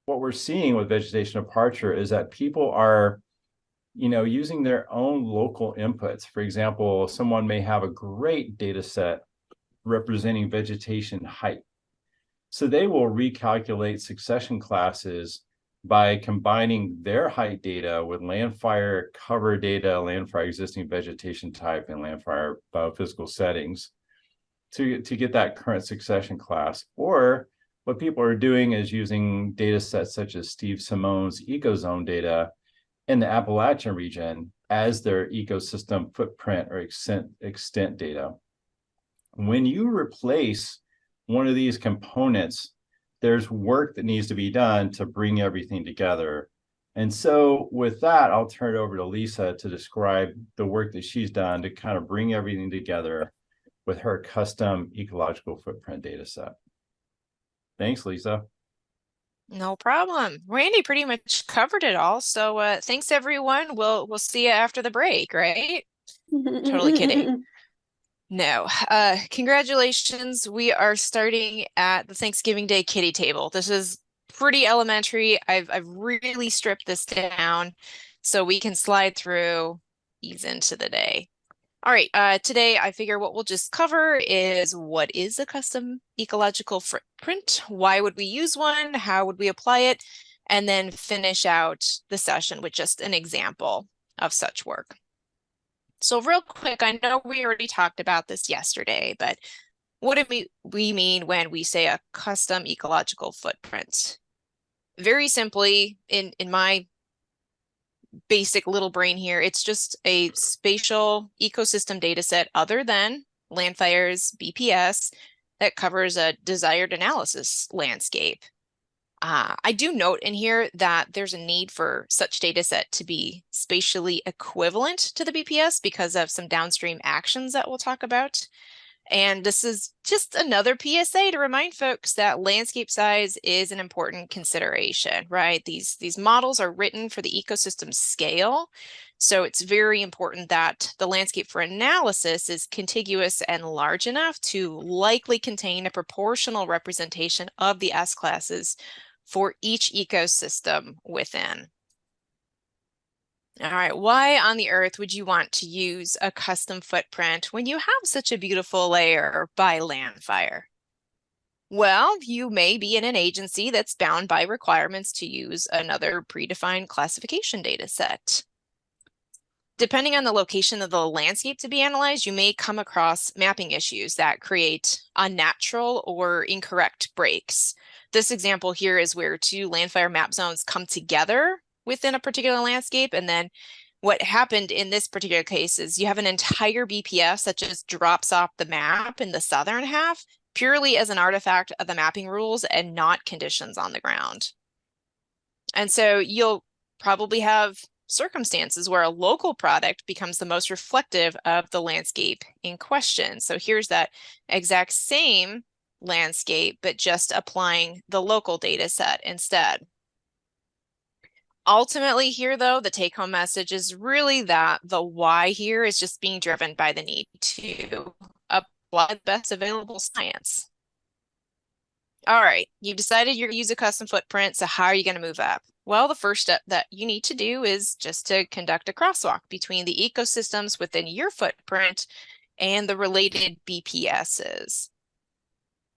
what we're seeing with vegetation departure is that people are, using their own local inputs. For example, someone may have a great data set representing vegetation height. So they will recalculate succession classes by combining their height data with LANDFIRE cover data, LANDFIRE existing vegetation type, and LANDFIRE biophysical settings to get that current succession class. Or what people are doing is using data sets such as Steve Simone's ecozone data in the Appalachian region as their ecosystem footprint or extent data. When you replace one of these components, there's work that needs to be done to bring everything together. And so with that, I'll turn it over to Lisa to describe the work that she's done to kind of bring everything together with her custom ecological footprint data set. Thanks, Lisa. No problem. Randy pretty much covered it all. So thanks everyone. We'll see you after the break, right? Totally kidding. No. Congratulations. We are starting at the Thanksgiving Day kitty table. This is pretty elementary. I've really stripped this down so we can slide through, ease into the day. All right, today I figure what we'll just cover is what is a custom ecological footprint? Why would we use one? How would we apply it? And then finish out the session with just an example of such work. So real quick, I know we already talked about this yesterday, but what do we mean when we say a custom ecological footprint? Very simply, in my basic little brain here, it's just a spatial ecosystem data set other than LANDFIRE's BpS that covers a desired analysis landscape. I do note in here that there's a need for such data set to be spatially equivalent to the BpS because of some downstream actions that we'll talk about. And this is just another PSA to remind folks that landscape size is an important consideration, right? These models are written for the ecosystem scale. So it's very important that the landscape for analysis is contiguous and large enough to likely contain a proportional representation of the S classes for each ecosystem within. All right, why on the earth would you want to use a custom footprint when you have such a beautiful layer by LANDFIRE? Well, you may be in an agency that's bound by requirements to use another predefined classification data set. Depending on the location of the landscape to be analyzed, you may come across mapping issues that create unnatural or incorrect breaks. This example here is where two LANDFIRE map zones come together within a particular landscape. And then what happened in this particular case is you have an entire BpS that just drops off the map in the southern half purely as an artifact of the mapping rules and not conditions on the ground. And so you'll probably have circumstances where a local product becomes the most reflective of the landscape in question. So here's that exact same landscape, but just applying the local data set instead. Ultimately here, though, the take-home message is really that the why here is just being driven by the need to apply the best available science. All right, you've decided you're going to use a custom footprint, so how are you going to move up? Well, the first step that you need to do is just to conduct a crosswalk between the ecosystems within your footprint and the related BpSs.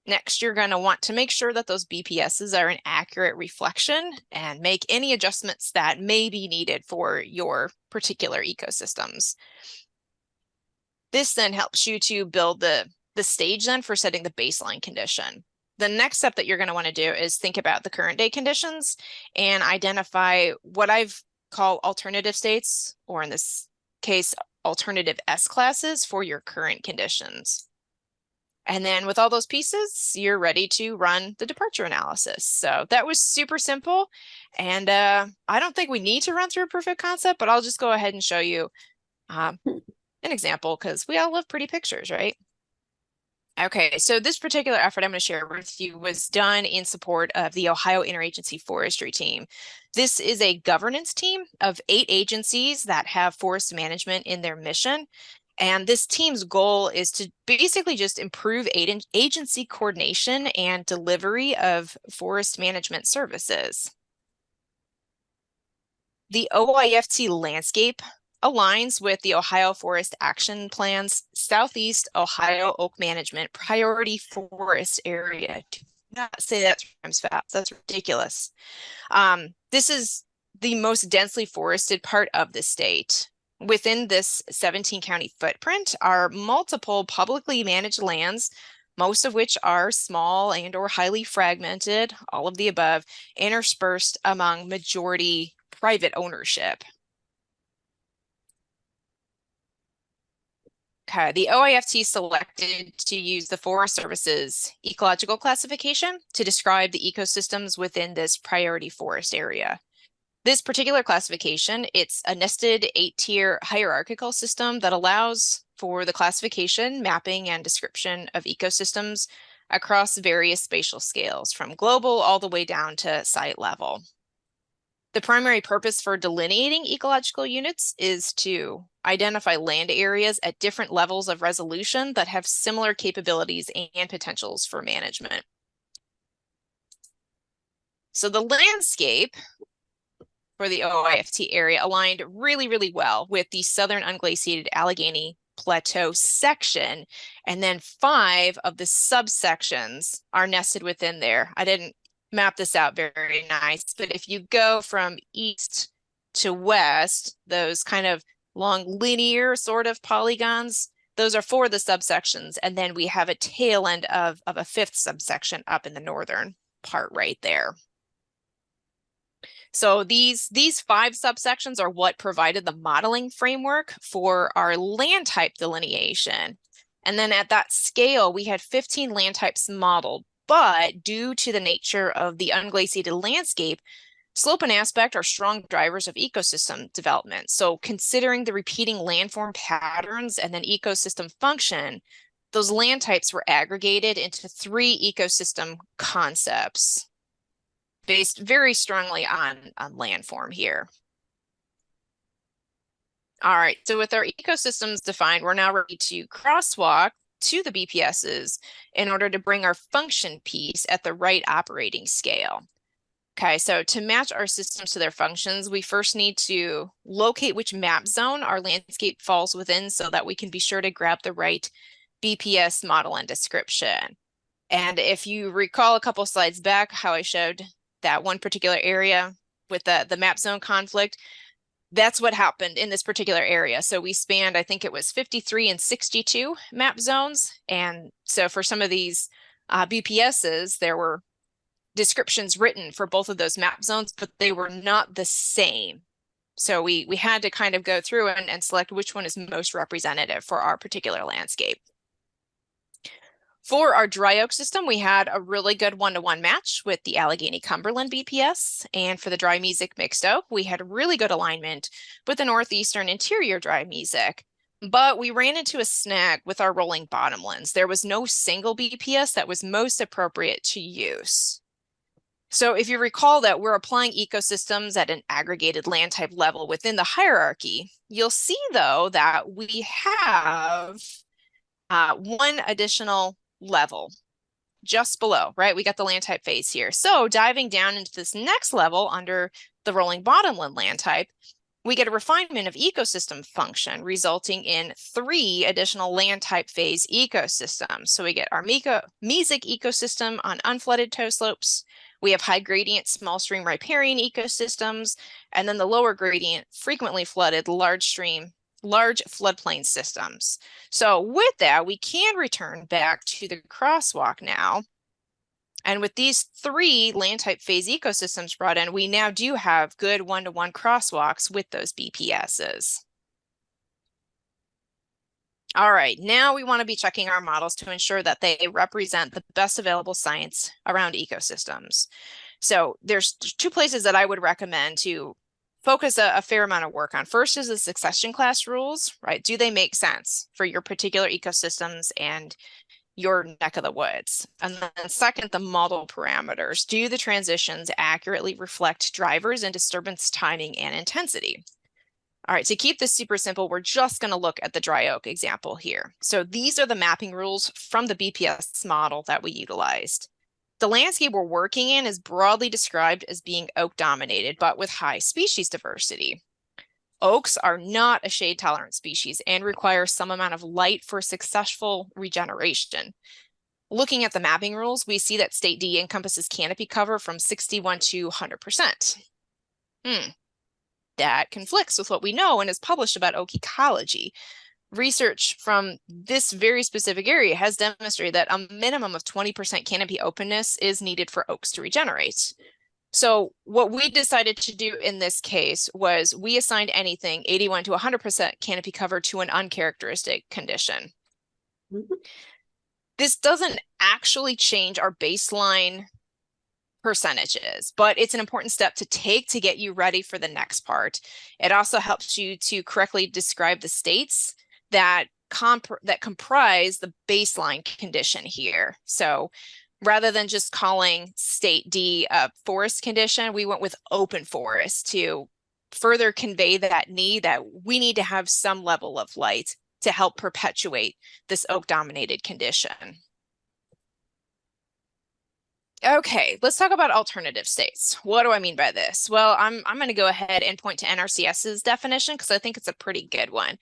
Next, you're going to want to make sure that those BpSs are an accurate reflection and make any adjustments that may be needed for your particular ecosystems. This then helps you to build the stage then for setting the baseline condition. The next step that you're going to want to do is think about the current day conditions and identify what I've called alternative states, or in this case, alternative S classes for your current conditions. And then with all those pieces, you're ready to run the departure analysis. So that was super simple. And I don't think we need to run through a proof of concept, but I'll just go ahead and show you an example because we all love pretty pictures, right? Okay, so this particular effort I'm going to share with you was done in support of the Ohio Interagency Forestry team. This is a governance team of 8 agencies that have forest management in their mission. And this team's goal is to basically just improve agency coordination and delivery of forest management services. The OIFT landscape aligns with the Ohio Forest Action Plan's Southeast Ohio Oak Management Priority Forest Area. Do not say that times fast. That's ridiculous. This is the most densely forested part of the state. Within this 17 county footprint are multiple publicly managed lands, most of which are small and or highly fragmented, all of the above, interspersed among majority private ownership. Okay, the OIFT selected to use the Forest Service's ecological classification to describe the ecosystems within this priority forest area. This particular classification, it's a nested 8-tier hierarchical system that allows for the classification, mapping, and description of ecosystems across various spatial scales, from global all the way down to site level. The primary purpose for delineating ecological units is to identify land areas at different levels of resolution that have similar capabilities and potentials for management. So the landscape for the OIFT area aligned really, really well with the southern unglaciated Allegheny Plateau section, and then 5 of the subsections are nested within there. I didn't map this out very nice, but if you go from east to west, those kind of long linear sort of polygons, those are 4 of the subsections, and then we have a tail end of a 5th subsection up in the northern part right there. So these 5 subsections are what provided the modeling framework for our land type delineation. And then at that scale, we had 15 land types modeled, but due to the nature of the unglaciated landscape, slope and aspect are strong drivers of ecosystem development. So considering the repeating landform patterns and then ecosystem function, those land types were aggregated into 3 ecosystem concepts, based very strongly on landform here. All right, so with our ecosystems defined, we're now ready to crosswalk to the BpSs in order to bring our function piece at the right operating scale. Okay, so to match our systems to their functions, we first need to locate which map zone our landscape falls within so that we can be sure to grab the right BpS model and description. And if you recall a couple slides back, how I showed that one particular area with the map zone conflict, that's what happened in this particular area. So we spanned, I think it was 53 and 62 map zones. And so for some of these BpSs, there were descriptions written for both of those map zones, but they were not the same. So we had to kind of go through and select which one is most representative for our particular landscape. For our dry oak system, we had a really good 1-to-1 match with the Allegheny Cumberland BpS. And for the dry mesic mixed oak, we had really good alignment with the northeastern interior dry mesic. But we ran into a snag with our rolling bottomlands. There was no single BpS that was most appropriate to use. So if you recall that we're applying ecosystems at an aggregated land type level within the hierarchy, you'll see though that we have one additional level just below, right? We got the land type phase here. So diving down into this next level under the rolling bottomland land type, we get a refinement of ecosystem function, resulting in 3 additional land type phase ecosystems. So we get our mesic ecosystem on unflooded toe slopes. We have high gradient small stream riparian ecosystems, and then the lower gradient frequently flooded large floodplain systems. So with that, we can return back to the crosswalk now. And with these 3 land type phase ecosystems brought in, we now do have good 1-to-1 crosswalks with those BpSs. All right, now we want to be checking our models to ensure that they represent the best available science around ecosystems. So there's 2 places that I would recommend to focus a fair amount of work on. First is the succession class rules, right? Do they make sense for your particular ecosystems and your neck of the woods? And then second, the model parameters. Do the transitions accurately reflect drivers and disturbance timing and intensity? All right, to keep this super simple, we're just going to look at the dry oak example here. So these are the mapping rules from the BpS model that we utilized. The landscape we're working in is broadly described as being oak dominated, but with high species diversity. Oaks are not a shade tolerant species and require some amount of light for successful regeneration. Looking at the mapping rules, we see that state D encompasses canopy cover from 61 to 100%. That conflicts with what we know and is published about oak ecology. Research from this very specific area has demonstrated that a minimum of 20% canopy openness is needed for oaks to regenerate. So what we decided to do in this case was we assigned anything 81 to 100% canopy cover to an uncharacteristic condition. This doesn't actually change our baseline percentages, but it's an important step to take to get you ready for the next part. It also helps you to correctly describe the states that comprise the baseline condition here. So rather than just calling state D a forest condition, we went with open forest to further convey that need that we need to have some level of light to help perpetuate this oak-dominated condition. Okay, let's talk about alternative states. What do I mean by this? Well, I'm going to go ahead and point to NRCS's definition because I think it's a pretty good one.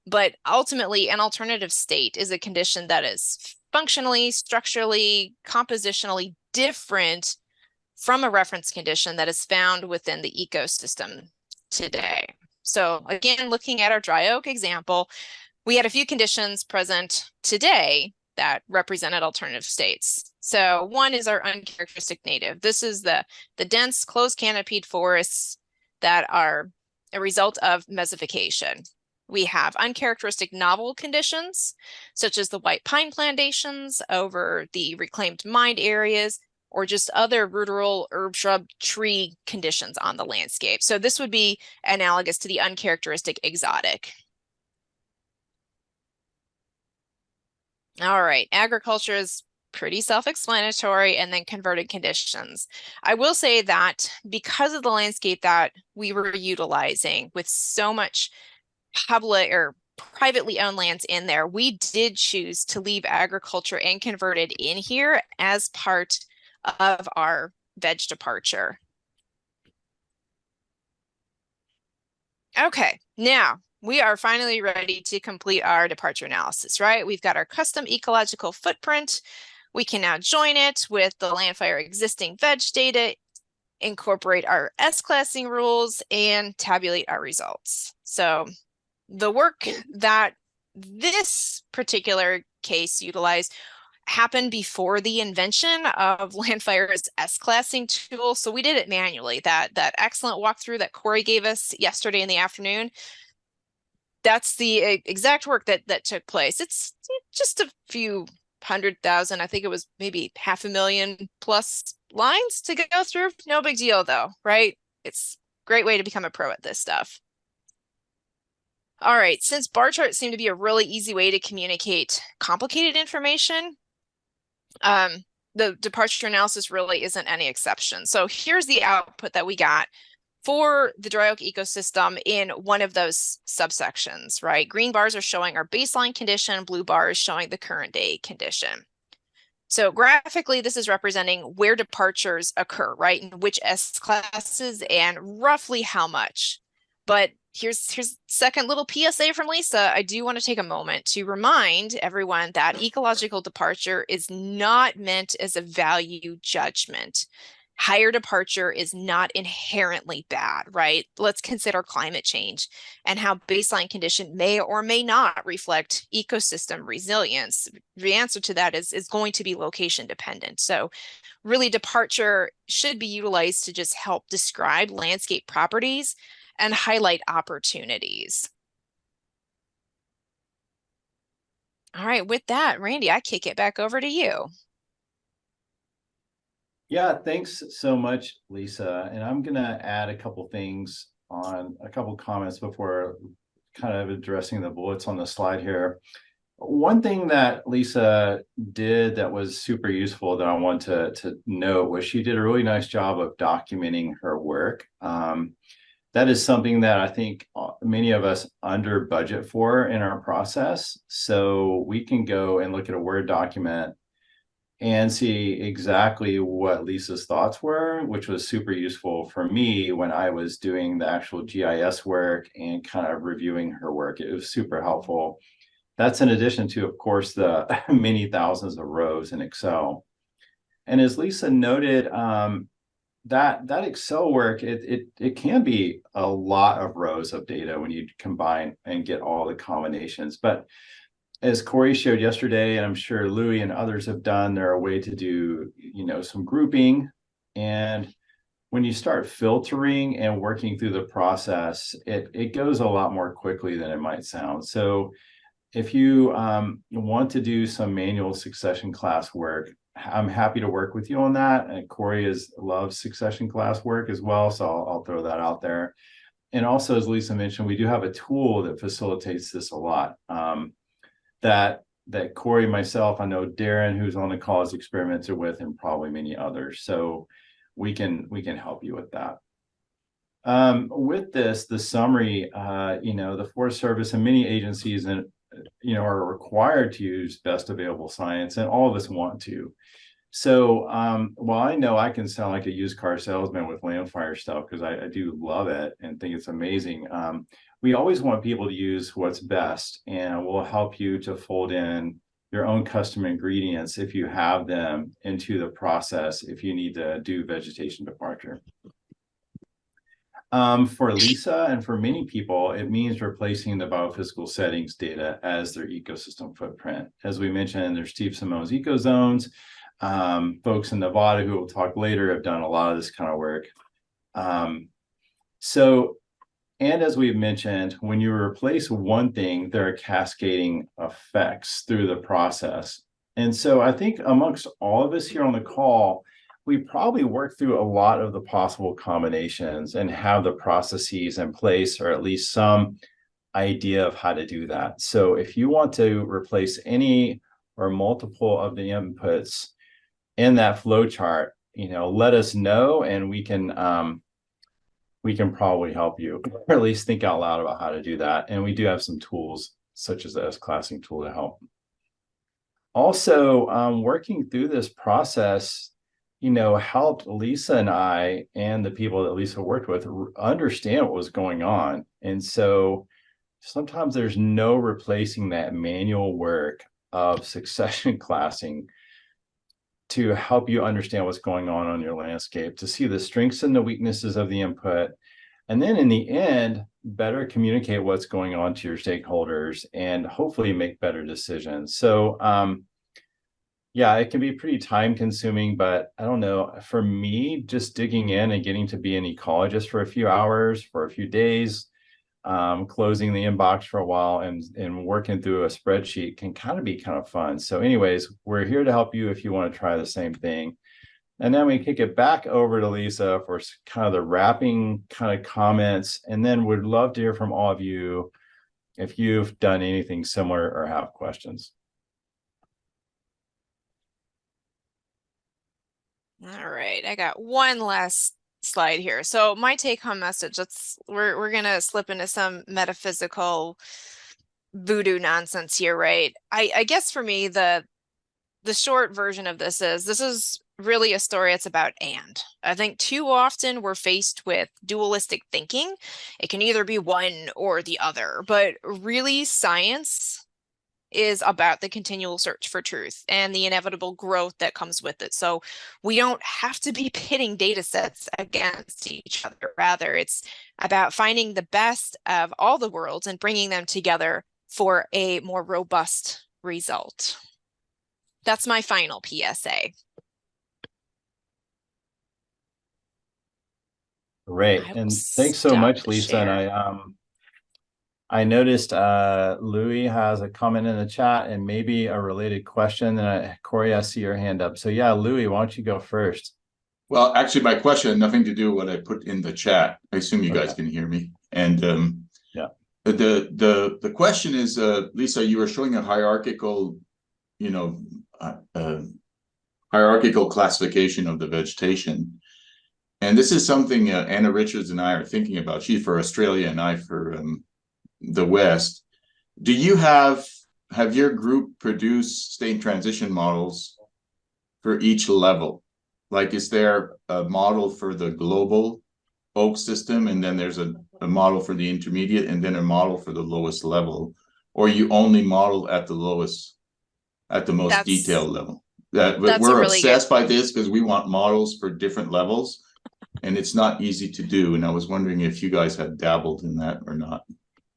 But ultimately, an alternative state is a condition that is functionally, structurally, compositionally different from a reference condition that is found within the ecosystem today. So again, looking at our dry oak example, we had a few conditions present today that represented alternative states. So one is our uncharacteristic native. This is the dense closed canopied forests that are a result of mesification. We have uncharacteristic novel conditions, such as the white pine plantations over the reclaimed mined areas, or just other ruderal herb, shrub, tree conditions on the landscape. So this would be analogous to the uncharacteristic exotic. All right, agriculture is pretty self-explanatory, and then converted conditions. I will say that because of the landscape that we were utilizing with so much public or privately owned lands in there, we did choose to leave agriculture and converted in here as part of our veg departure. Okay, now we are finally ready to complete our departure analysis, right? We've got our custom ecological footprint. We can now join it with the LANDFIRE existing veg data, incorporate our S-classing rules, and tabulate our results. So the work that this particular case utilized happened before the invention of LANDFIRE's S-classing tool. So we did it manually. That excellent walkthrough that Corey gave us yesterday in the afternoon, that's the exact work that took place. It's just a few 100,000. I think it was maybe 500,000 plus lines to go through. No big deal though, right? It's a great way to become a pro at this stuff. All right, since bar charts seem to be a really easy way to communicate complicated information, the departure analysis really isn't any exception. So here's the output that we got for the dry oak ecosystem in one of those subsections, right? Green bars are showing our baseline condition, blue bars showing the current day condition. So graphically, this is representing where departures occur, right? In which S classes and roughly how much. But here's second little PSA from Lisa. I do want to take a moment to remind everyone that ecological departure is not meant as a value judgment. Higher departure is not inherently bad, right? Let's consider climate change and how baseline condition may or may not reflect ecosystem resilience. The answer to that is going to be location dependent. So really departure should be utilized to just help describe landscape properties and highlight opportunities. All right, with that, Randy, I kick it back over to you. Yeah, thanks so much, Lisa. And I'm going to add a couple things on a couple comments before kind of addressing the bullets on the slide here. One thing that Lisa did that was super useful that I want to note was she did a really nice job of documenting her work. That is something that I think many of us under budget for in our process. So we can go and look at a Word document and see exactly what Lisa's thoughts were, which was super useful for me when I was doing the actual GIS work and kind of reviewing her work. It was super helpful. That's in addition to, of course, the many thousands of rows in Excel. And as Lisa noted, that Excel work, it can be a lot of rows of data when you combine and get all the combinations. But as Corey showed yesterday, and I'm sure Louis and others have done, there are a way to do, some grouping. And when you start filtering and working through the process, it goes a lot more quickly than it might sound. So if you want to do some manual succession class work, I'm happy to work with you on that. And Corey loves succession class work as well, so I'll throw that out there. And also, as Lisa mentioned, we do have a tool that facilitates this a lot. That Corey, myself, I know Darren, who's on the call, has experimented with, and probably many others. So we can help you with that. With this, the summary, the Forest Service and many agencies are required to use best available science, and all of us want to. So while I know I can sound like a used car salesman with LANDFIRE stuff, because I do love it and think it's amazing, we always want people to use what's best, and we'll help you to fold in your own custom ingredients if you have them into the process, if you need to do vegetation departure. For Lisa and for many people, it means replacing the biophysical settings data as their ecosystem footprint. As we mentioned, there's Steve Simone's ecozones. Folks in Nevada who will talk later have done a lot of this kind of work. And as we've mentioned, when you replace one thing, there are cascading effects through the process. And so I think amongst all of us here on the call, we probably work through a lot of the possible combinations and have the processes in place, or at least some idea of how to do that. So if you want to replace any or multiple of the inputs in that flow chart, let us know, and we can probably help you, or at least think out loud about how to do that. And we do have some tools such as the S-classing tool to help. Also, working through this process, helped Lisa and I and the people that Lisa worked with understand what was going on. And so sometimes there's no replacing that manual work of succession classing to help you understand what's going on your landscape, to see the strengths and the weaknesses of the input, and then in the end, better communicate what's going on to your stakeholders and hopefully make better decisions. So yeah, it can be pretty time consuming, but I don't know, for me, just digging in and getting to be an ecologist for a few hours, for a few days, closing the inbox for a while and working through a spreadsheet can be kind of fun. So anyways, we're here to help you if you want to try the same thing. And then we kick it back over to Lisa for kind of the wrapping kind of comments. And then we'd love to hear from all of you if you've done anything similar or have questions. All right, I got one last slide here. So my take-home message, we're gonna slip into some metaphysical voodoo nonsense here, right? I guess for me, the short version of this is really a story. It's about and. I think too often we're faced with dualistic thinking. It can either be one or the other, but really science is about the continual search for truth and the inevitable growth that comes with it. So we don't have to be pitting data sets against each other. Rather, it's about finding the best of all the worlds and bringing them together for a more robust result. That's my final PSA. Great. And thanks so much, Lisa. And I noticed Louis has a comment in the chat and maybe a related question. And Corey, I see your hand up. So yeah, Louis, why don't you go first? Well, actually, my question had nothing to do with what I put in the chat. I assume you guys can hear me. And yeah, the question is, Lisa, you were showing a hierarchical, hierarchical classification of the vegetation. And this is something Anna Richards and I are thinking about. She for Australia and I for the West. Do you have your group produce state transition models for each level? Like, is there a model for the global oak system, and then there's a model for the intermediate, and then a model for the lowest level? Or you only model at the lowest, at the most detailed level? But that's we're a really good obsessed by this because we want models for different levels, and it's not easy to do. And I was wondering if you guys had dabbled in that or not.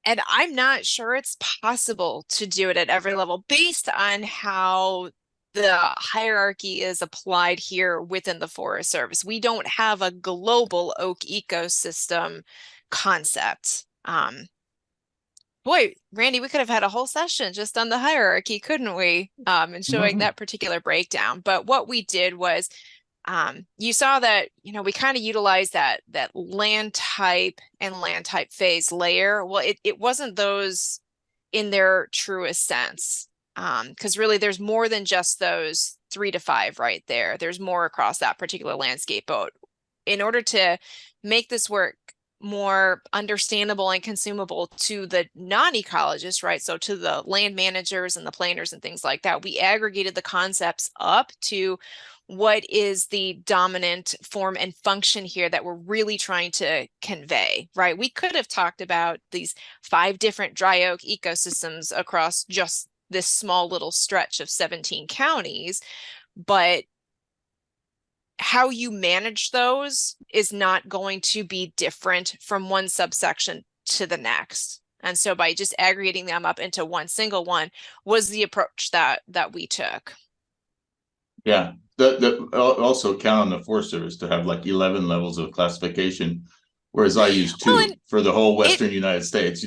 And I'm not sure it's possible to do it at every level based on how the hierarchy is applied here within the Forest Service. We don't have a global oak ecosystem concept. Boy, Randy, we could have had a whole session just on the hierarchy, couldn't we? And showing that particular breakdown. But what we did was, you saw that, we kind of utilized that land type and land type phase layer. Well, it wasn't those in their truest sense. Because really there's more than just those 3 to 5 right there. There's more across that particular landscape. But in order to make this work more understandable and consumable to the non-ecologists, right? So to the land managers and the planners and things like that, we aggregated the concepts up to what is the dominant form and function here that we're really trying to convey, right? We could have talked about these 5 different dry oak ecosystems across just this small little stretch of 17 counties, but how you manage those is not going to be different from one subsection to the next. And so by just aggregating them up into one single one was the approach that we took. Yeah, also count on the Forest Service to have like 11 levels of classification, whereas I use 2 for the whole Western United States,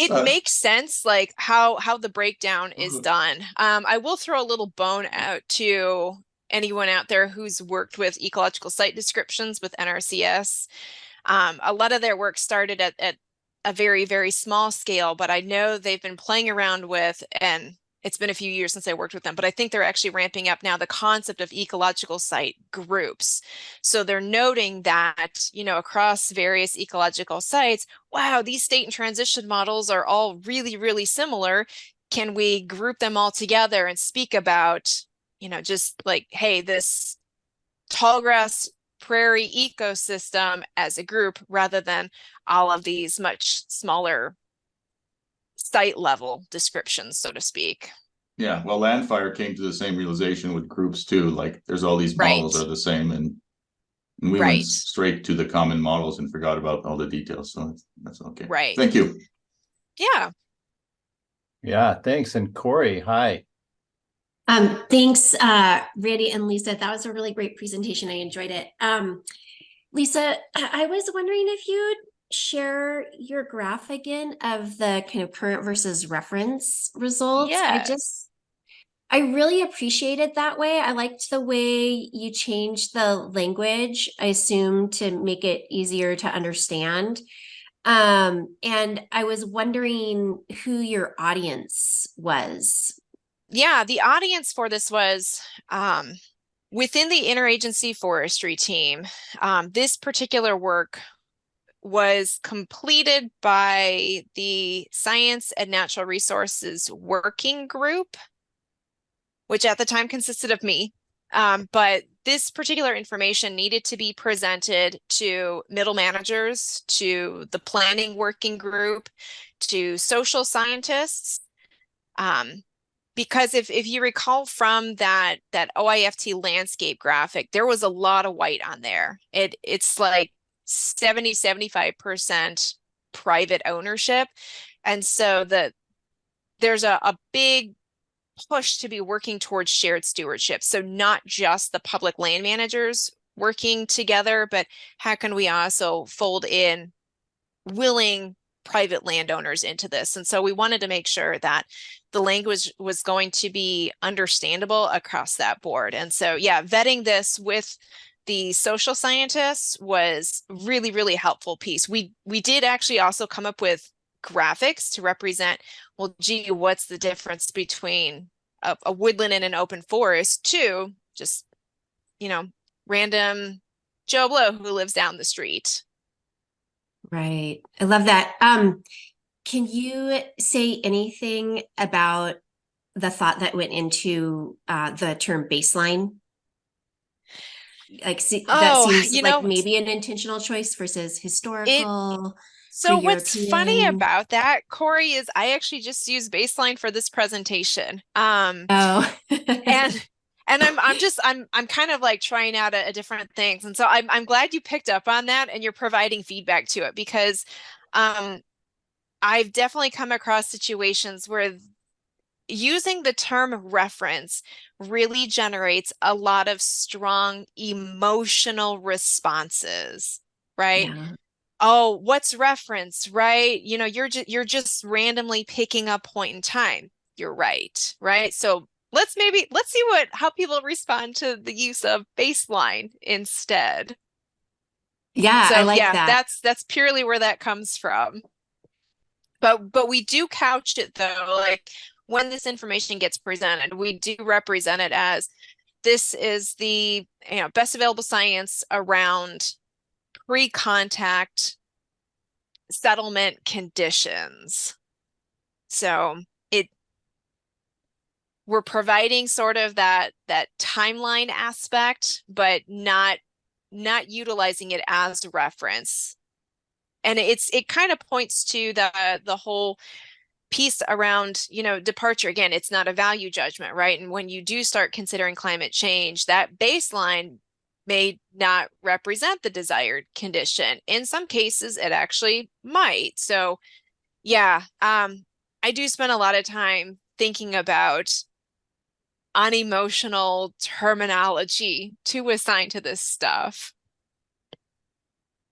It makes sense, like how the breakdown is done. I will throw a little bone out to anyone out there who's worked with ecological site descriptions with NRCS. A lot of their work started at a very, very small scale, but I know they've been playing around with, and it's been a few years since I worked with them, but I think they're actually ramping up now the concept of ecological site groups. So they're noting that, across various ecological sites, wow, these state and transition models are all really, really similar. Can we group them all together and speak about, just like, hey, this tallgrass prairie ecosystem as a group rather than all of these much smaller site level descriptions, so to speak. Yeah, well, LANDFIRE came to the same realization with groups too. Like, there's all these models are the same, and we went straight to the common models and forgot about all the details. So that's okay. Right. Thank you. Yeah. Yeah, thanks. And Corey, hi. Thanks, Randy and Lisa. That was a really great presentation. I enjoyed it. Lisa, I was wondering if you'd share your graph again of the kind of current versus reference results. Yeah. I really appreciated that way. I liked the way you changed the language, I assume, to make it easier to understand. And I was wondering who your audience was. Yeah, the audience for this was within the Interagency Forestry team. This particular work was completed by the Science and Natural Resources Working Group, which at the time consisted of me. But this particular information needed to be presented to middle managers, to the planning working group, to social scientists. Because if you recall from that OIFT landscape graphic, there was a lot of white on there. It's like 70-75% private ownership. And so there's a big push to be working towards shared stewardship. So not just the public land managers working together, but how can we also fold in willing private landowners into this? And so we wanted to make sure that the language was going to be understandable across that board. And so, yeah, vetting this with the social scientists was really, really helpful piece. We did actually also come up with graphics to represent, well, gee, what's the difference between a woodland and an open forest to just, random Joe Blow who lives down the street. Right. I love that. Can you say anything about the thought that went into the term baseline. Like, see, that Oh, seems you like know, maybe an intentional choice versus historical, so what's funny pre-European. about that, Corey, is I actually just used baseline for this presentation. Oh, And I'm kind of like trying out a different things. And so I'm glad you picked up on that and you're providing feedback to it, because I've definitely come across situations where using the term reference really generates a lot of strong emotional responses, right? yeah. Oh, what's reference, right? You know, you're just randomly picking a point in time. You're right, right? So let's see how people respond to the use of baseline instead. Yeah, I So like yeah, that. that's purely where that comes from. But we do couch it though, like when this information gets presented, we do represent it as this is the, you know, best available science around pre-contact settlement conditions. So we're providing sort of that timeline aspect, but not utilizing it as a reference. And it kind of points to the whole piece around, you know, departure. Again, it's not a value judgment, right? And when you do start considering climate change, that baseline may not represent the desired condition. In some cases, it actually might. So yeah, I do spend a lot of time thinking about unemotional terminology to assign to this stuff.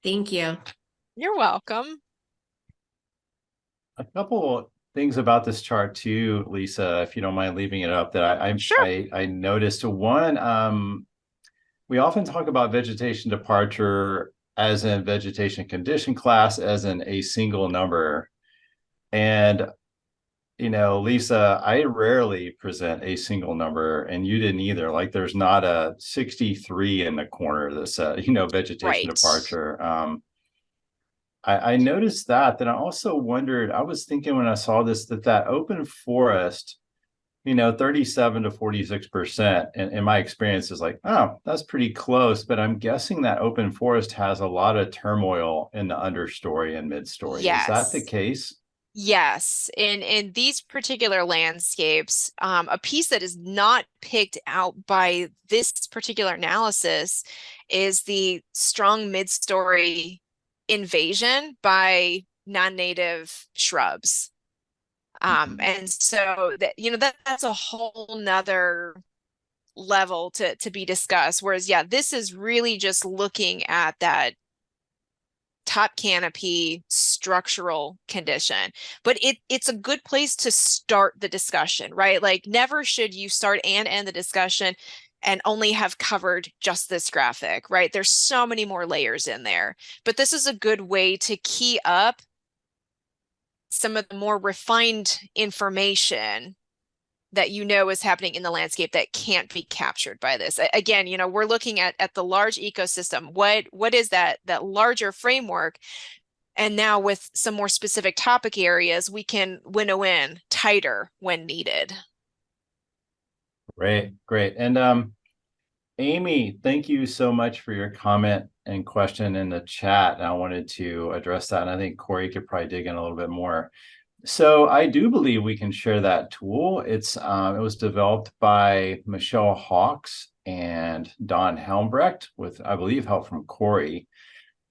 Thank you. You're welcome. A couple things about this chart too, Lisa, if you don't mind leaving it up, that Sure. I noticed. One, we often talk about vegetation departure as in vegetation condition class as in a single number. And, you know, Lisa, I rarely present a single number, and you didn't either. Like there's not a 63 in the corner that says, you know, vegetation Right. departure. I noticed that. Then I also wondered, I was thinking when I saw this, that open forest, you know, 37 to 46%, in my experience is like, oh, that's pretty close. But I'm guessing that open forest has a lot of turmoil in the understory and midstory. Is that the Yes. case? Yes. In these particular landscapes, a piece that is not picked out by this particular analysis is the strong mid-story invasion by non-native shrubs. And so that, you know, that's a whole nother level to be discussed. Whereas, yeah, this is really just looking at that top canopy structural condition. But it's a good place to start the discussion, right? Like never should you start and end the discussion and only have covered just this graphic, right? There's so many more layers in there. But this is a good way to key up some of the more refined information that you know is happening in the landscape that can't be captured by this. Again, you know, we're looking at the large ecosystem. What is that larger framework? And now with some more specific topic areas, we can winnow in tighter when needed. Great, great. And Amy, thank you so much for your comment and question in the chat. And I wanted to address that. And I think Corey could probably dig in a little bit more. So I do believe we can share that tool. It was developed by Michelle Hawks and Don Helmbrecht with, I believe, help from Corey.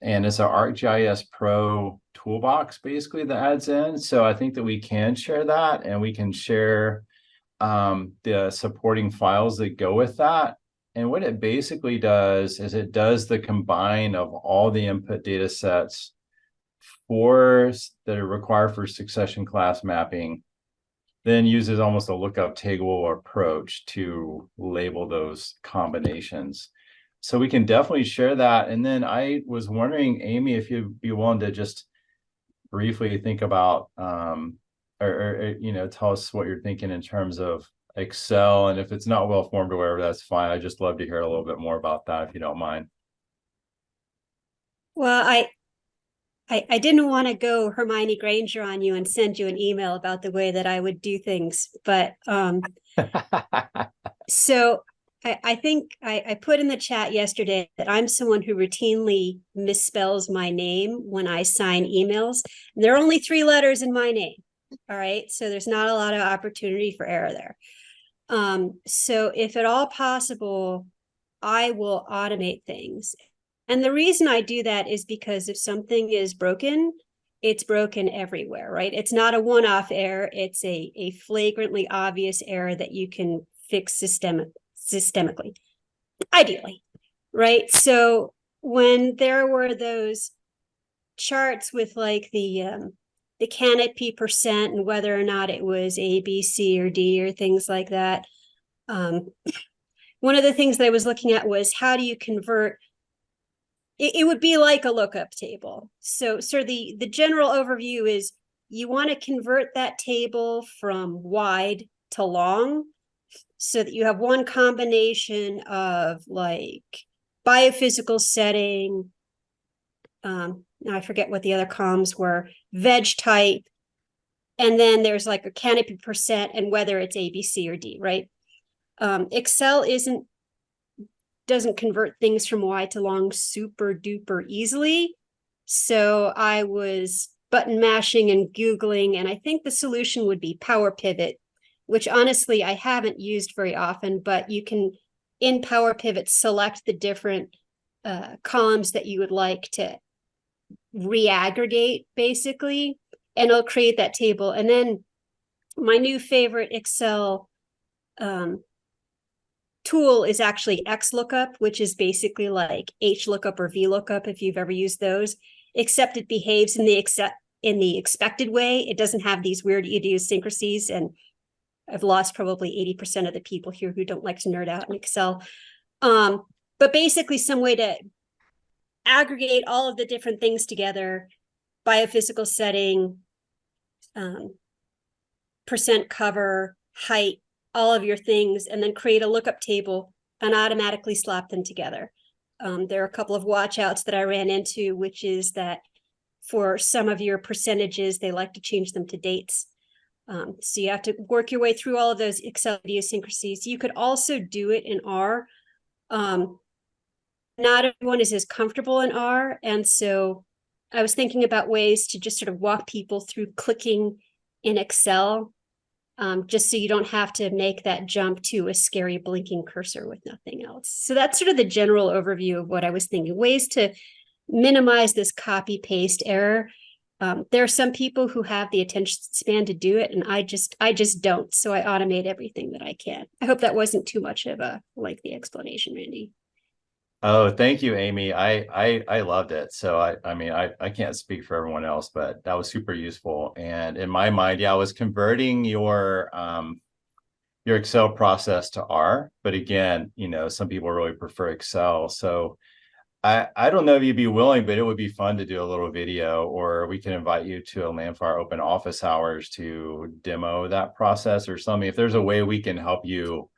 And it's our ArcGIS Pro toolbox basically that adds in. So I think that we can share that, and we can share the supporting files that go with that. And what it basically does is it does the combine of all the input data sets that are required for succession class mapping, then uses almost a lookup table approach to label those combinations. So we can definitely share that. And then I was wondering, Amy, if you'd be willing to just briefly think about, or you know, tell us what you're thinking in terms of Excel, and if it's not well formed or whatever, that's fine. I'd just love to hear a little bit more about that if you don't mind. Well, I didn't want to go Hermione Granger on you and send you an email about the way that I would do things, but so I think I put in the chat yesterday that I'm someone who routinely misspells my name when I sign emails. And there are only 3 letters in my name. All right. So there's not a lot of opportunity for error there. So if at all possible, I will automate things. And the reason I do that is because if something is broken, it's broken everywhere, right? It's not a one-off error. It's a flagrantly obvious error that you can fix systemically, ideally, right? So when there were those charts with like the canopy percent and whether or not it was A, B, C, or D or things like that, one of the things that I was looking at was how do you convert. It would be like a lookup table. So the general overview is you want to convert that table from wide to long so that you have one combination of like biophysical setting. Now I forget what the other columns were, veg type, and then there's like a canopy percent and whether it's A, B, C, or D, right? Excel doesn't convert things from wide to long super duper easily. So I was button mashing and Googling, and I think the solution would be Power Pivot, which honestly I haven't used very often, but you can in Power Pivot select the different columns that you would like to reaggregate basically, and it'll create that table. And then my new favorite Excel tool is actually XLOOKUP, which is basically like HLOOKUP or VLOOKUP if you've ever used those, except it behaves in the expected way. It doesn't have these weird idiosyncrasies, and I've lost probably 80% of the people here who don't like to nerd out in Excel. But basically some way to aggregate all of the different things together, biophysical setting, percent cover, height, all of your things, and then create a lookup table and automatically slap them together. There are a couple of watch outs that I ran into, which is that for some of your percentages, they like to change them to dates. So you have to work your way through all of those Excel idiosyncrasies. You could also do it in R. Not everyone is as comfortable in R. And so I was thinking about ways to just sort of walk people through clicking in Excel, just so you don't have to make that jump to a scary blinking cursor with nothing else. So that's sort of the general overview of what I was thinking, ways to minimize this copy paste error. There are some people who have the attention span to do it, and I just don't. So I automate everything that I can. I hope that wasn't too much of a lengthy explanation, Randy. Oh, thank you, Amy. I loved it. So I mean, I can't speak for everyone else, but that was super useful. And in my mind, yeah, I was converting your Excel process to R. But again, you know, some people really prefer Excel. So I don't know if you'd be willing, but it would be fun to do a little video, or we can invite you to a LANDFIRE open office hours to demo that process or something. If there's a way we can help you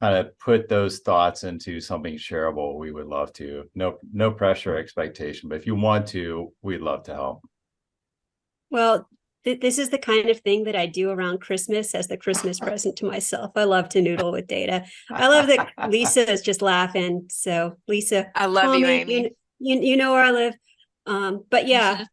kind of put those thoughts into something shareable, we would love to. No pressure expectation, but if you want to, we'd love to help. Well, this is the kind of thing that I do around Christmas as the Christmas present to myself. I love to noodle with data. I love that Lisa is just laughing. So Lisa, I love you, Amy. You know where I live. But yeah,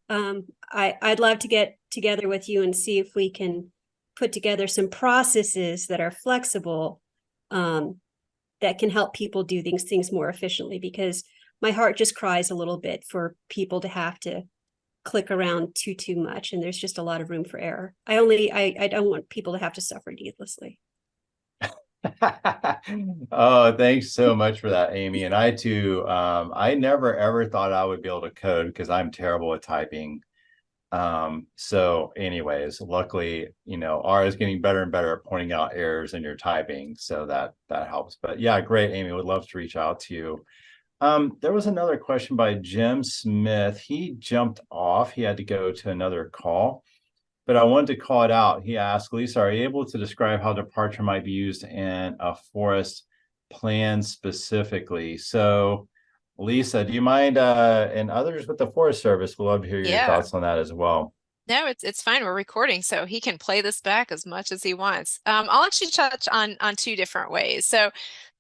I'd love to get together with you and see if we can put together some processes that are flexible, that can help people do things more efficiently, because my heart just cries a little bit for people to have to click around too much, and there's just a lot of room for error. I don't want people to have to suffer needlessly. Oh, thanks so much for that, Amy. And I too, I never ever thought I would be able to code because I'm terrible at typing. So anyways, luckily, you know, R is getting better and better at pointing out errors in your typing, so that helps. But yeah, great, Amy, would love to reach out to you. There was another question by Jim Smith. He jumped off. He had to go to another call, but I wanted to call it out. He asked, Lisa, are you able to describe how departure might be used in a forest plan specifically? So Lisa, do you mind, and others with the Forest Service, we'll love to hear your Yeah. thoughts on that as well. No, it's fine. We're recording, so he can play this back as much as he wants. I'll actually touch on two different ways. So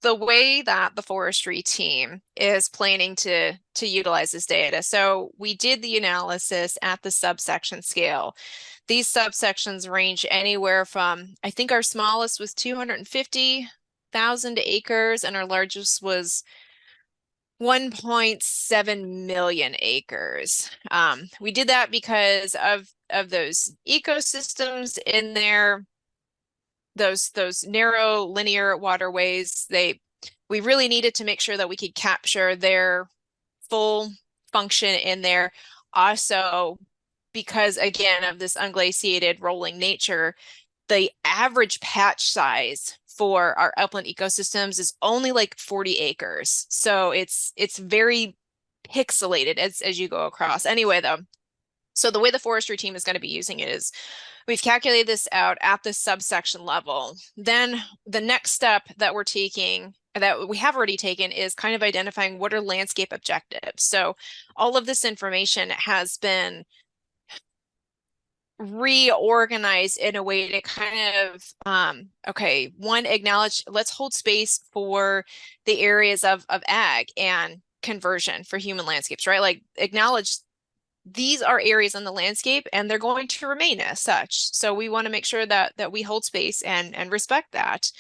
the way that the forestry team is planning to utilize this data. So we did the analysis at the subsection scale. These subsections range anywhere from, I think our smallest was 250,000 acres, and our largest was 1.7 million acres. We did that because of those ecosystems in there, those narrow linear waterways. We really needed to make sure that we could capture their full function in there. Also, because again of this unglaciated rolling nature, the average patch size for our upland ecosystems is only like 40 acres. So it's very pixelated as you go across. Anyway, though, so the way the forestry team is going to be using it is we've calculated this out at the subsection level. Then the next step that we're taking, that we have already taken, is kind of identifying what are landscape objectives. So all of this information has been reorganized in a way to kind of okay, one, acknowledge, let's hold space for the areas of ag and conversion for human landscapes, right? Like, acknowledge these are areas in the landscape and they're going to remain as such. So we want to make sure that we hold space and respect that.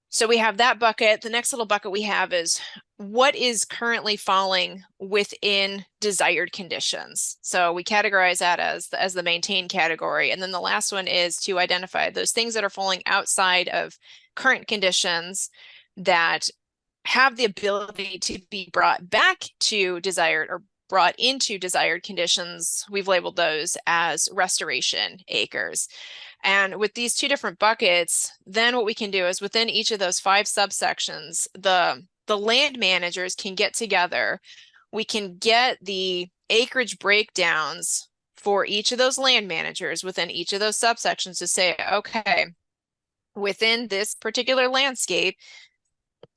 So we have that bucket. The next little bucket we have is what is currently falling within desired conditions. So we categorize that as the maintain category. And then the last one is to identify those things that are falling outside of current conditions that have the ability to be brought back to desired or brought into desired conditions. We've labeled those as restoration acres. And with these two different buckets, then what we can do is within each of those 5 subsections, the land managers can get together. We can get the acreage breakdowns for each of those land managers within each of those subsections to say, okay, within this particular landscape,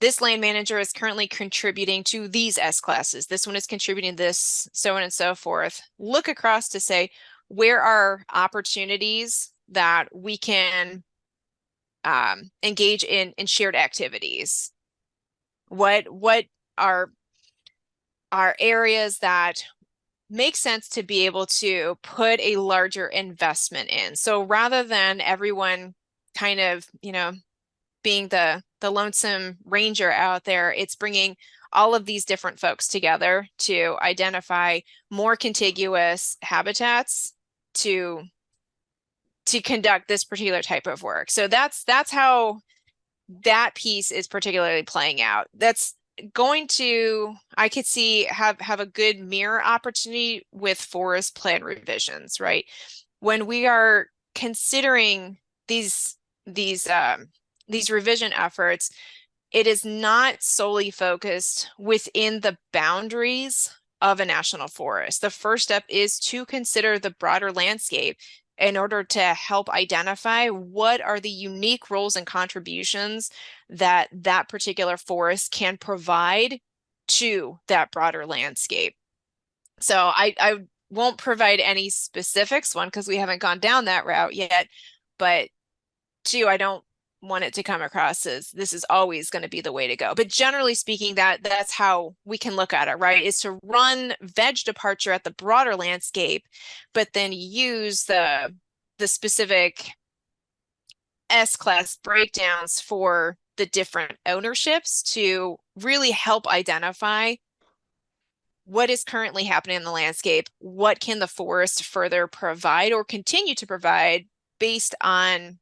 this land manager is currently contributing to these S classes. This one is contributing this, so on and so forth. Look across to say, where are opportunities that we can engage in shared activities? What are areas that make sense to be able to put a larger investment in? So rather than everyone kind of, being the lonesome ranger out there, it's bringing all of these different folks together to identify more contiguous habitats to conduct this particular type of work. So that's how that piece is particularly playing out. That's going to, I could see, have a good mirror opportunity with forest plan revisions, right? When we are considering these revision efforts, it is not solely focused within the boundaries of a national forest. The first step is to consider the broader landscape in order to help identify what are the unique roles and contributions that particular forest can provide to that broader landscape. So I won't provide any specifics, one, because we haven't gone down that route yet, but two, I don't want it to come across as this is always going to be the way to go. But generally speaking, that's how we can look at it, right? Is to run veg departure at the broader landscape, but then use the specific S-class breakdowns for the different ownerships to really help identify what is currently happening in the landscape, what can the forest further provide or continue to provide based on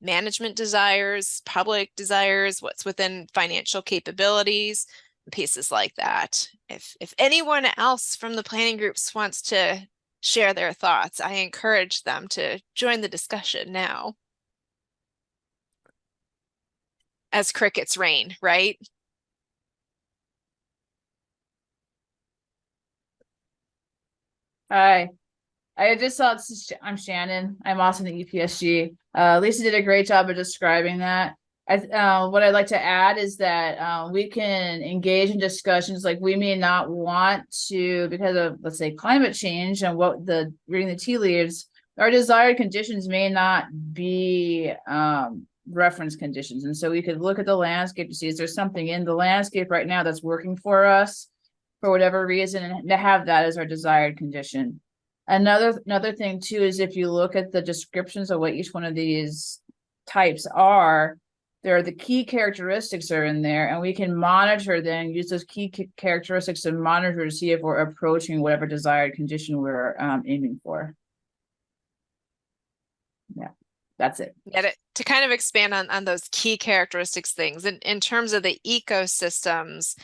management desires, public desires, what's within financial capabilities, pieces like that. If anyone else from the planning groups wants to share their thoughts, I encourage them to join the discussion now. As crickets reign, right? Hi. I just saw I'm Shannon. I'm also in the EPSG. Lisa did a great job of describing that. What I'd like to add is that we can engage in discussions like we may not want to because of, let's say, climate change and what the reading the tea leaves. Our desired conditions may not be reference conditions, and so we could look at the landscape to see is there something in the landscape right now that's working for us for whatever reason, and to have that as our desired condition. Another thing too is if you look at the descriptions of what each one of these types are, there are the key characteristics are in there, and we can monitor then use those key characteristics to monitor to see if we're approaching whatever desired condition we're aiming for. Yeah, that's it. Yeah, to kind of expand on those key characteristics things in terms of the ecosystems,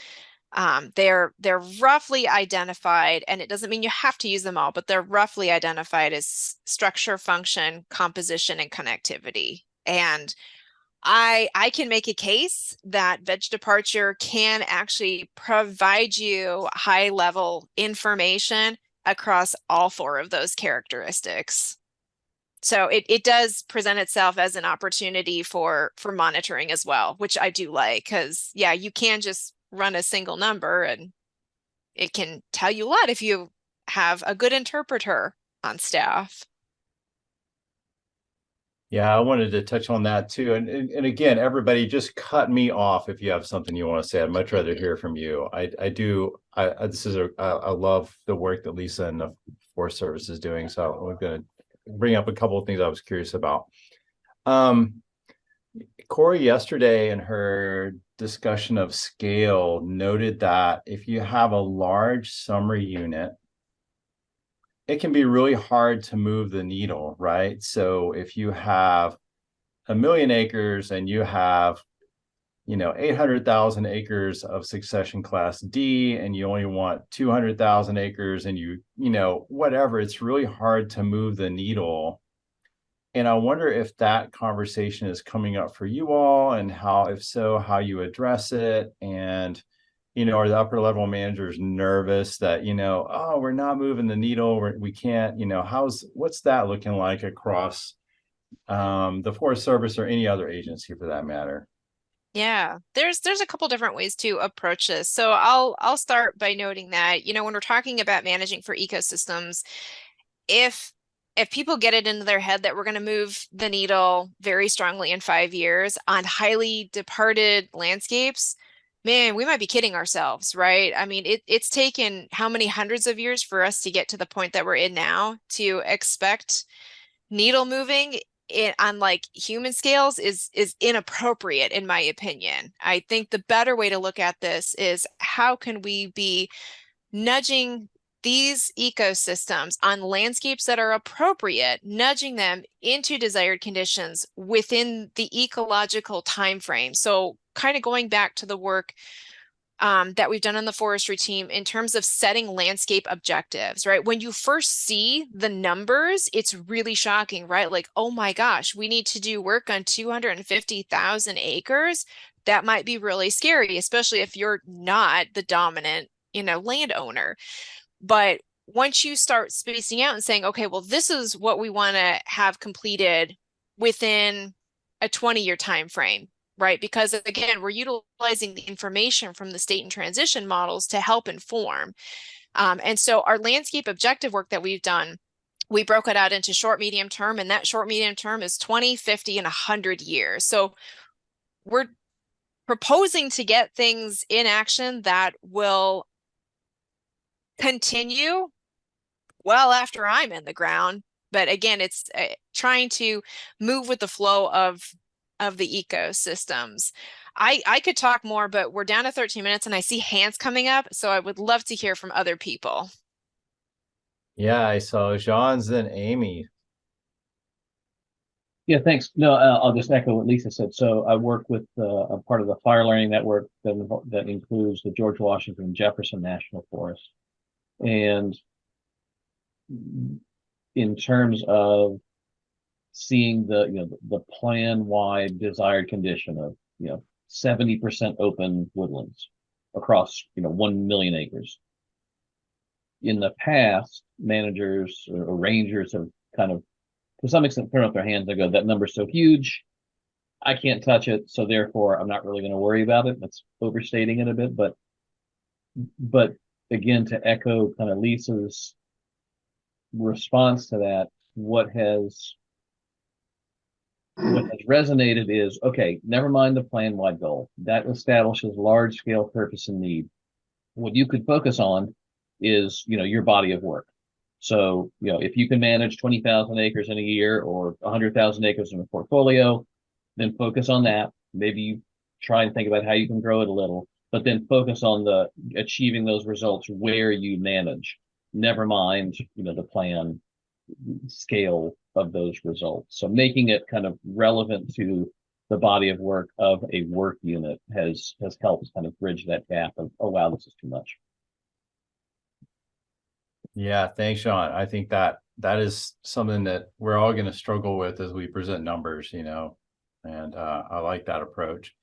they're roughly identified, and it doesn't mean you have to use them all, but they're roughly identified as structure, function, composition, and connectivity. And I can make a case that Veg Departure can actually provide you high level information across all 4 of those characteristics. So it does present itself as an opportunity for monitoring as well, which I do like, because yeah, you can just run a single number and it can tell you a lot if you have a good interpreter on staff. Yeah, I wanted to touch on that too. And again, everybody just cut me off if you have something you want to say. I'd much rather hear from you. I love the work that Lisa and the Forest Service is doing. So I'm going to bring up a couple of things I was curious about. Corey yesterday in her discussion of scale noted that if you have a large summer unit, it can be really hard to move the needle, right? So if you have 1 million acres and you have, 800,000 acres of succession class D, and you only want 200,000 acres and whatever, it's really hard to move the needle. And I wonder if that conversation is coming up for you all, and how, if so, how you address it. And are the upper level managers nervous that, oh, we're not moving the needle, we can't, what's that looking like across the Forest Service or any other agency for that matter? Yeah, there's a couple different ways to approach this. So I'll start by noting that, when we're talking about managing for ecosystems, if people get it into their head that we're going to move the needle very strongly in 5 years on highly departed landscapes, man, we might be kidding ourselves, right? I mean, it's taken how many hundreds of years for us to get to the point that we're in now to expect needle moving on like human scales is inappropriate, in my opinion. I think the better way to look at this is how can we be nudging these ecosystems on landscapes that are appropriate, nudging them into desired conditions within the ecological time frame. So kind of going back to the work that we've done on the forestry team in terms of setting landscape objectives, right? When you first see the numbers, it's really shocking, right? Like, oh my gosh, we need to do work on 250,000 acres. That might be really scary, especially if you're not the dominant, landowner. But once you start spacing out and saying, okay, well, this is what we want to have completed within a 20-year time frame, right? Because again, we're utilizing the information from the state and transition models to help inform. And so our landscape objective work that we've done, we broke it out into short, medium term, and that short, medium term is 20, 50, and 100 years. So we're proposing to get things in action that will continue well after I'm in the ground. But again, it's trying to move with the flow of the ecosystems. I could talk more, but we're down to 13 minutes and I see hands coming up. So I would love to hear from other people. Yeah, I saw Jean's and Amy. Yeah, thanks. No, I'll just echo what Lisa said. So I work with a part of the fire learning network that includes the George Washington and Jefferson National Forest. And in terms of seeing the plan-wide desired condition of 70% open woodlands across 1 million acres. In the past, managers or rangers have kind of, to some extent, thrown up their hands and go, that number's so huge, I can't touch it, so therefore I'm not really going to worry about it. That's overstating it a bit, but again, to echo kind of Lisa's response to that, what has resonated is, okay, never mind the plan-wide goal. That establishes large-scale purpose and need. What you could focus on is, your body of work. So, if you can manage 20,000 acres in a year or 100,000 acres in a portfolio, then focus on that. Maybe you try and think about how you can grow it a little, but then focus on the achieving those results where you manage. Never mind, the plan scale of those results. So making it kind of relevant to the body of work of a work unit has helped kind of bridge that gap of, oh wow, this is too much. Yeah, thanks, Sean. I think that is something that we're all going to struggle with as we present numbers, and I like that approach.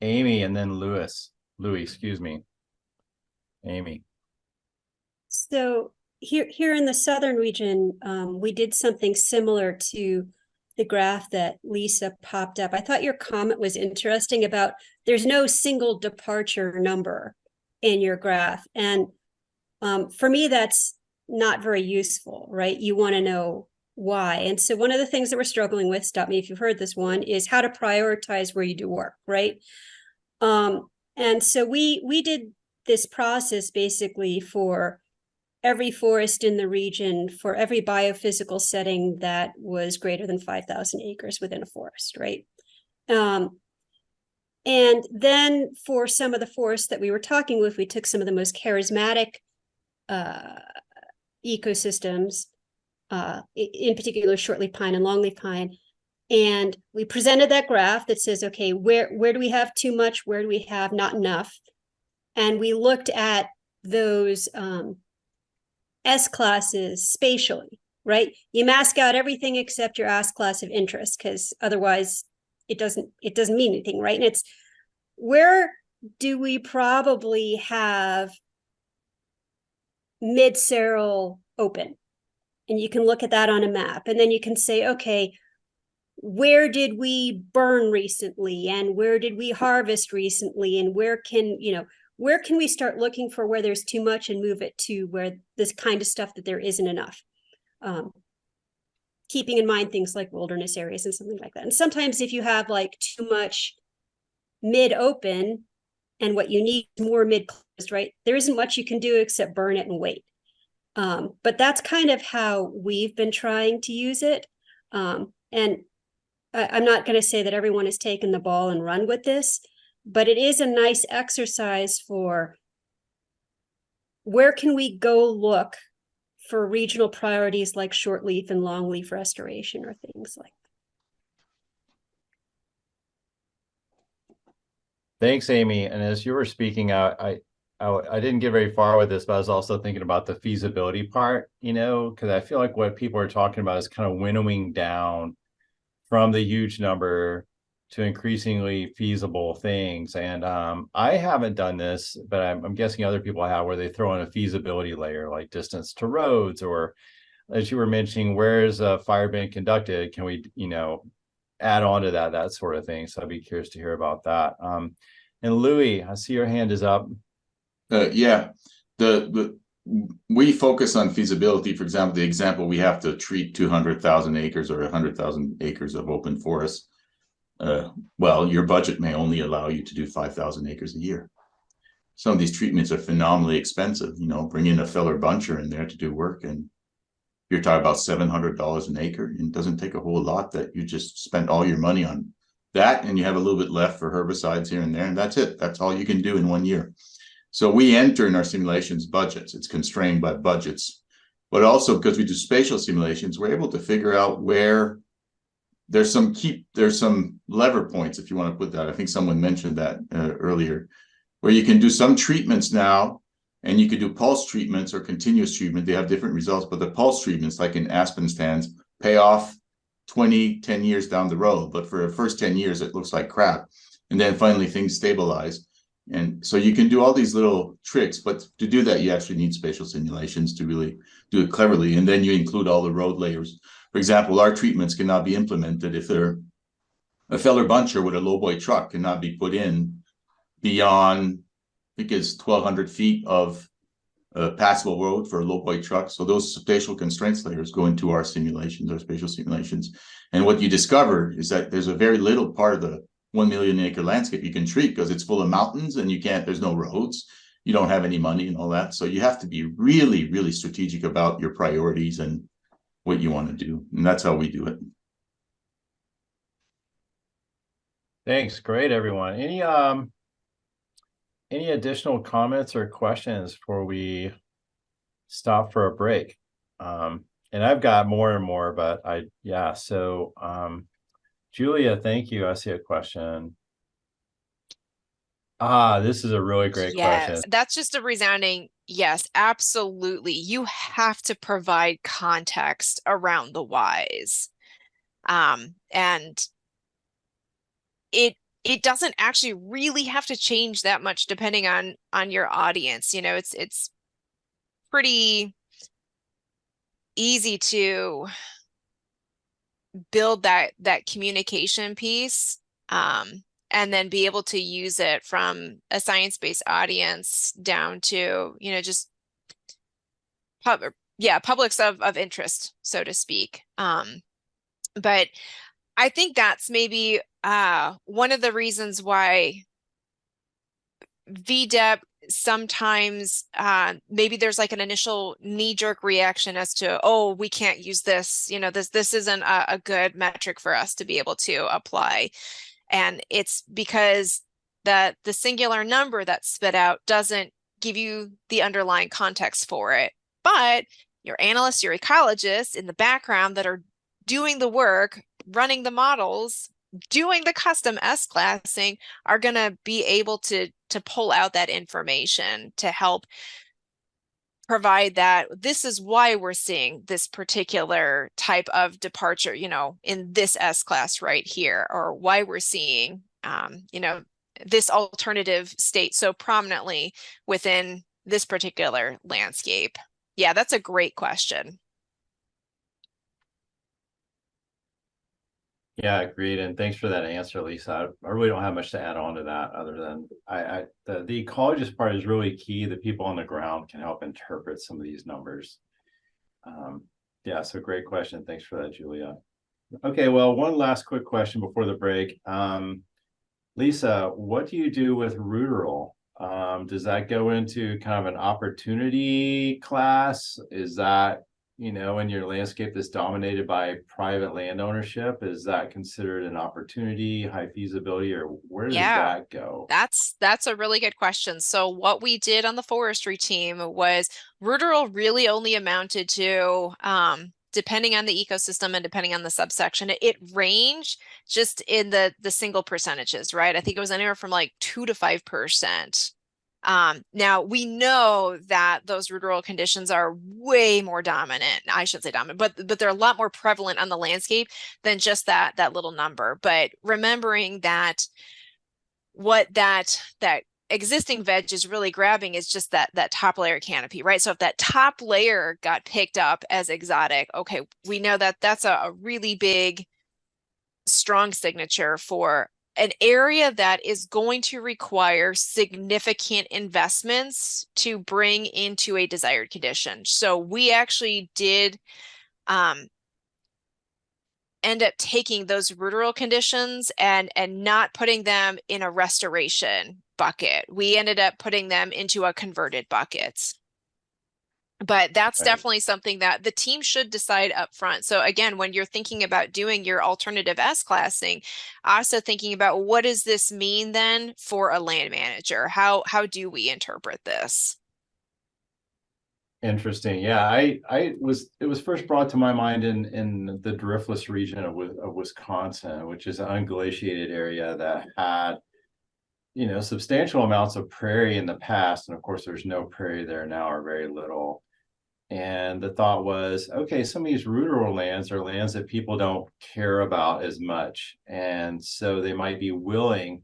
Amy, and then Louis, excuse me. Amy. So here in the southern region, we did something similar to the graph that Lisa popped up. I thought your comment was interesting about there's no single departure number in your graph. And for me, that's not very useful, right? You want to know why. And so one of the things that we're struggling with, stop me if you've heard this one, is how to prioritize where you do work, right? And so we did this process basically for every forest in the region, for every biophysical setting that was greater than 5,000 acres within a forest, right? And then for some of the forests that we were talking with, we took some of the most charismatic ecosystems, in particular shortleaf pine and longleaf pine, and we presented that graph that says, okay, where do we have too much, where do we have not enough? And we looked at those S classes spatially, right? You mask out everything except your S class of interest, because otherwise it doesn't mean anything, right? And it's where do we probably have mid-seral open? And you can look at that on a map, and then you can say, okay, where did we burn recently, and where did we harvest recently, and where can we start looking for where there's too much and move it to where this kind of stuff that there isn't enough, keeping in mind things like wilderness areas and something like that. And sometimes if you have like too much mid-open and what you need more mid-closed, right, there isn't much you can do except burn it and wait. But that's kind of how we've been trying to use it. And I'm not going to say that everyone has taken the ball and run with this, but it is a nice exercise for where can we go look for regional priorities like shortleaf and longleaf restoration or things like that. Thanks, Amy. And as you were speaking out, I didn't get very far with this, but I was also thinking about the feasibility part, because I feel like what people are talking about is kind of winnowing down from the huge number to increasingly feasible things. And I haven't done this, but I'm guessing other people have, where they throw in a feasibility layer like distance to roads, or as you were mentioning, where is a fire been conducted? Can we, add on to that sort of thing? So I'd be curious to hear about that. And Louis, I see your hand is up. Yeah, we focus on feasibility. For example, the example, we have to treat 200,000 acres or 100,000 acres of open forest. Well, your budget may only allow you to do 5,000 acres a year. Some of these treatments are phenomenally expensive. Bring in a feller buncher in there to do work, and you're talking about $700 an acre. And it doesn't take a whole lot that you just spent all your money on that, and you have a little bit left for herbicides here and there, and that's it. That's all you can do in 1 year. So we enter in our simulations budgets. It's constrained by budgets, but also because we do spatial simulations, we're able to figure out where there's some lever points, if you want to put that. I think someone mentioned that earlier, where you can do some treatments now, and you could do pulse treatments or continuous treatment. They have different results, but the pulse treatments, like in aspen stands, pay off 10 years down the road. But for the first 10 years, it looks like crap. And then finally things stabilize. And so you can do all these little tricks, but to do that, you actually need spatial simulations to really do it cleverly. And then you include all the road layers. For example, our treatments cannot be implemented if they're a feller buncher with a lowboy truck cannot be put in beyond, I think it's 1,200 feet of passable road for a lowboy truck. So those spatial constraints layers go into our simulations, our spatial simulations. And what you discover is that there's a very little part of the 1 million acre landscape you can treat because it's full of mountains and there's no roads. You don't have any money and all that. So you have to be really, really strategic about your priorities and what you want to do. And that's how we do it. Thanks. Great, everyone. Any additional comments or questions before we stop for a break? And I've got more and more, but so Julia, thank you. I see a question. This is a really great question. That's just a resounding yes, absolutely. You have to provide context around the whys. And it doesn't actually really have to change that much depending on your audience. You know, it's pretty easy to build that communication piece, and then be able to use it from a science-based audience down to, you know, just publics of interest, so to speak. But I think that's maybe one of the reasons why VDEP sometimes maybe there's like an initial knee-jerk reaction as to, oh, we can't use this, you know, this isn't a good metric for us to be able to apply. And it's because the singular number that's spit out doesn't give you the underlying context for it. But your analysts, your ecologists in the background that are doing the work, running the models, doing the custom S-classing are going to be able to pull out that information to help provide that this is why we're seeing this particular type of departure, you know, in this S-class right here, or why we're seeing, you know, this alternative state so prominently within this particular landscape. Yeah, that's a great question. Yeah, agreed. And thanks for that answer, Lisa. I really don't have much to add on to that other than the ecologist part is really key. The people on the ground can help interpret some of these numbers. Yeah, so great question. Thanks for that, Julia. Okay, well, one last quick question before the break. Lisa, what do you do with Ruderal? Does that go into kind of an opportunity class? Is that, you know, in your landscape that's dominated by private land ownership, is that considered an opportunity, high feasibility, or where does that go? That's a really good question. So what we did on the forestry team was Ruderal really only amounted to, depending on the ecosystem and depending on the subsection, it ranged just in the single percentages, right? I think it was anywhere from like 2 to 5%. Now we know that those ruderal conditions are way more dominant. I shouldn't say dominant, but they're a lot more prevalent on the landscape than just that little number. But remembering that what that existing veg is really grabbing is just that top layer canopy, right? So if that top layer got picked up as exotic, okay, we know that that's a really big, strong signature for an area that is going to require significant investments to bring into a desired condition. So we actually did end up taking those ruderal conditions and not putting them in a restoration bucket. We ended up putting them into a converted bucket. But that's definitely something that the team should decide up front. So again, when you're thinking about doing your alternative S-classing, also thinking about what does this mean then for a land manager? How do we interpret this? Interesting. Yeah, it was first brought to my mind in the driftless region of Wisconsin, which is an unglaciated area that had, you know, substantial amounts of prairie in the past. And of course, there's no prairie there now, or very little. And the thought was, okay, some of these ruderal lands are lands that people don't care about as much. And so they might be willing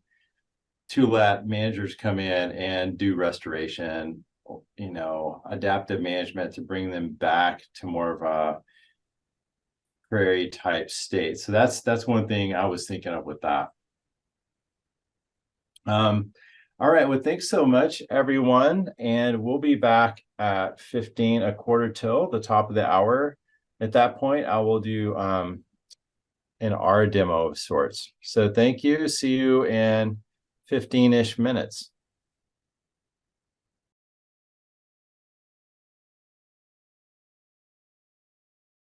to let managers come in and do restoration, you know, adaptive management to bring them back to more of prairie type state. So that's one thing I was thinking of with that. All right, well, thanks so much, everyone. And we'll be back at 15, a quarter till the top of the hour. At that point, I will do an R demo of sorts. So thank you. See you in 15-ish minutes.